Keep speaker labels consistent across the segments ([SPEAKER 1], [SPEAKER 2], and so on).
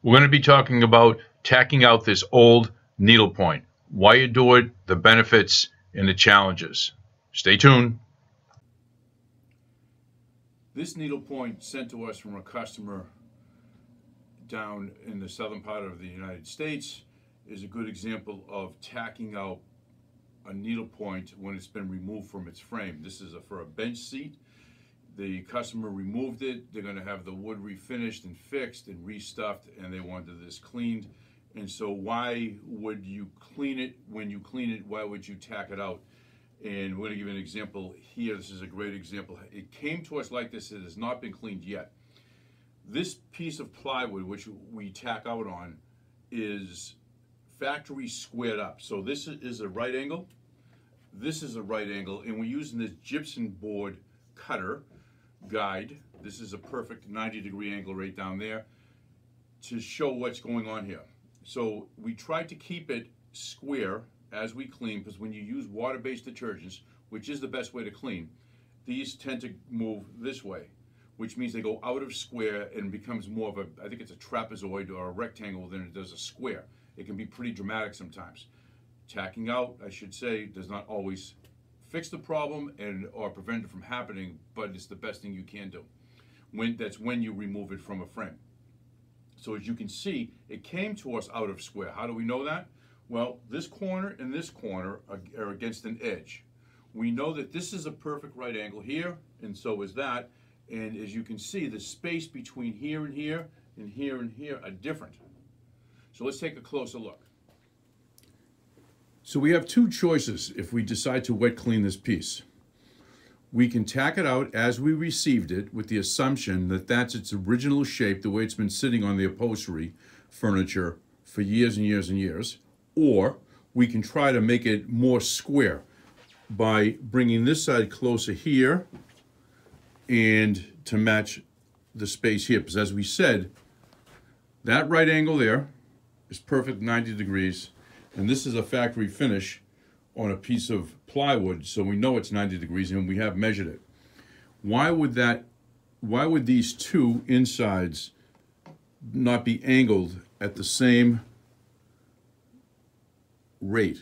[SPEAKER 1] We're going to be talking about tacking out this old needlepoint, why you do it, the benefits, and the challenges. Stay tuned.
[SPEAKER 2] This needlepoint sent to us from a customer down in the southern part of the United States is a good example of tacking out a needlepoint when it's been removed from its frame. This is for a bench seat. The customer removed it. They're going to have the wood refinished and fixed and restuffed, and they wanted this cleaned. And so why would you clean it? When you clean it, why would you tack it out? And we're going to give you an example here. This is a great example. It came to us like this. It has not been cleaned yet. This piece of plywood, which we tack out on, is factory squared up. So this is a right angle. This is a right angle, and we're using this gypsum board cutter guide. This is a perfect 90-degree angle right down there to show what's going on here. So we tried to keep it square as we clean, because when you use water-based detergents, which is the best way to clean, these tend to move this way, which means they go out of square and becomes more of a, I think it's a trapezoid or a rectangle than it does a square. It can be pretty dramatic sometimes. Tacking out, I should say, does not always fix the problem or prevent it from happening, but it's the best thing you can do. That's when you remove it from a frame. So as you can see, it came to us out of square. How do we know that? Well, this corner and this corner are against an edge. We know that this is a perfect right angle here, and so is that. And as you can see, the space between here and here and here and here are different. So let's take a closer look. So we have two choices if we decide to wet clean this piece. We can tack it out as we received it with the assumption that that's its original shape, the way it's been sitting on the upholstery furniture for years and years and years. Or we can try to make it more square by bringing this side closer here and to match the space here. Because as we said, that right angle there is perfect 90 degrees. And this is a factory finish on a piece of plywood, so we know it's 90 degrees and we have measured it. Why would these two insides not be angled at the same rate?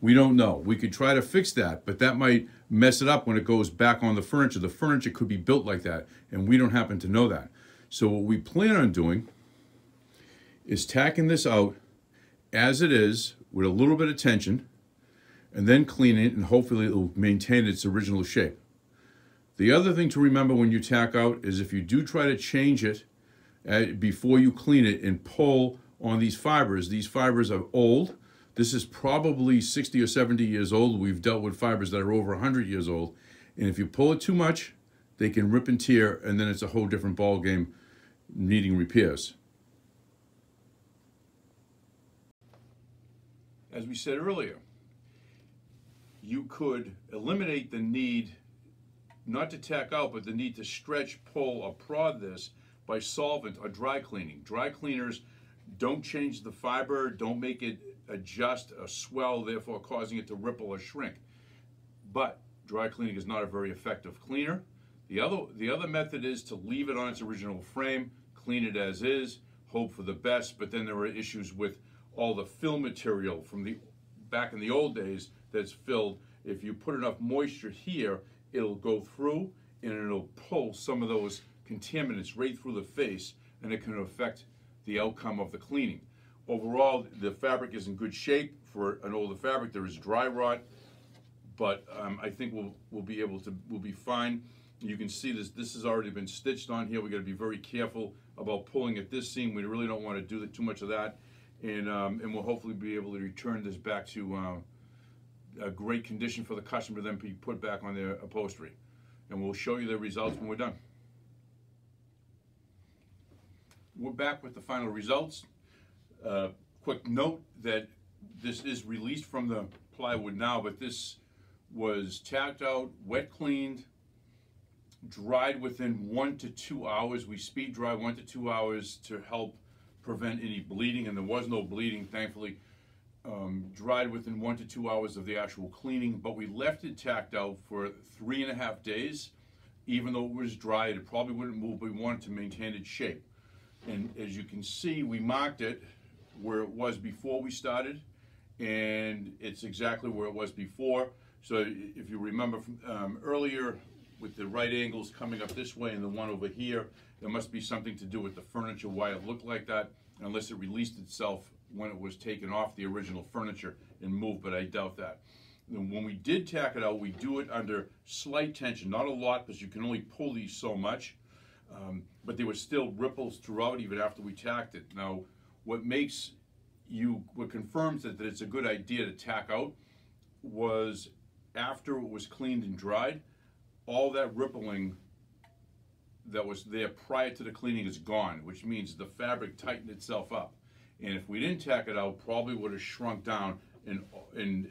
[SPEAKER 2] We don't know. We could try to fix that, but that might mess it up when it goes back on the furniture. The furniture could be built like that, and we don't happen to know that. So what we plan on doing is tacking this out as it is with a little bit of tension, and then clean it, and hopefully it will maintain its original shape. The other thing to remember when you tack out is if you do try to change it before you clean it and pull on these fibers are old. This is probably 60 or 70 years old. We've dealt with fibers that are over 100 years old. And if you pull it too much, they can rip and tear, and then it's a whole different ball game needing repairs. As we said earlier, you could eliminate the need not to tack out, but the need to stretch, pull, or prod this by solvent or dry cleaning. Dry cleaners don't change the fiber, don't make it adjust or swell, therefore causing it to ripple or shrink. But dry cleaning is not a very effective cleaner. The other method is to leave it on its original frame, clean it as is, hope for the best, but then there are issues with all the fill material from back in the old days that's filled. If you put enough moisture here, it'll go through and it'll pull some of those contaminants right through the face, and it can affect the outcome of the cleaning. Overall, the fabric is in good shape for an older fabric. There is dry rot, but I think we'll be fine. You can see this has already been stitched on here. We got to be very careful about pulling at this seam. We really don't want to do too much of that. And we'll hopefully be able to return this back to a great condition for the customer to then be put back on their upholstery. And we'll show you the results when we're done. We're back with the final results. Quick note that this is released from the plywood now, but this was tacked out, wet cleaned, dried within 1 to 2 hours. We speed dry 1 to 2 hours to help prevent any bleeding, and there was no bleeding, thankfully. Dried within 1 to 2 hours of the actual cleaning, but we left it tacked out for 3.5 days. Even though it was dry, it probably wouldn't move, but we wanted to maintain its shape. And as you can see, we marked it where it was before we started, and it's exactly where it was before. So if you remember from earlier with the right angles coming up this way and the one over here, there must be something to do with the furniture, why it looked like that, unless it released itself when it was taken off the original furniture and moved, but I doubt that. And when we did tack it out, we do it under slight tension, not a lot, because you can only pull these so much, but there were still ripples throughout even after we tacked it. Now, what confirms that it's a good idea to tack out was after it was cleaned and dried, all that rippling that was there prior to the cleaning is gone, which means the fabric tightened itself up. And if we didn't tack it out, probably would have shrunk down in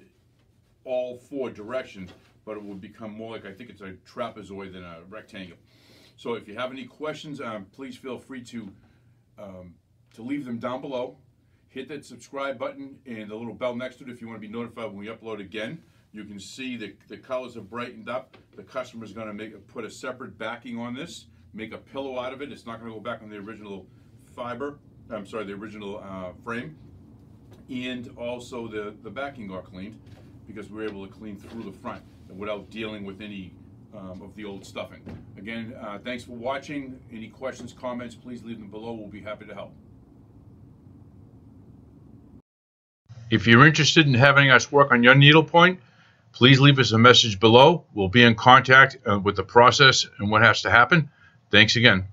[SPEAKER 2] all four directions, but it would become more like, I think it's a trapezoid than a rectangle. So if you have any questions, please feel free to leave them down below. Hit that subscribe button and the little bell next to it if you want to be notified when we upload again. You can see the colors have brightened up. The customer's going to put a separate backing on this, make a pillow out of it. It's not going to go back on the original fiber. I'm sorry, the original frame. And also the backing got cleaned because we were able to clean through the front without dealing with any of the old stuffing. Again, thanks for watching. Any questions, comments, please leave them below. We'll be happy to help.
[SPEAKER 1] If you're interested in having us work on your needlepoint, please leave us a message below. We'll be in contact with the process and what has to happen. Thanks again.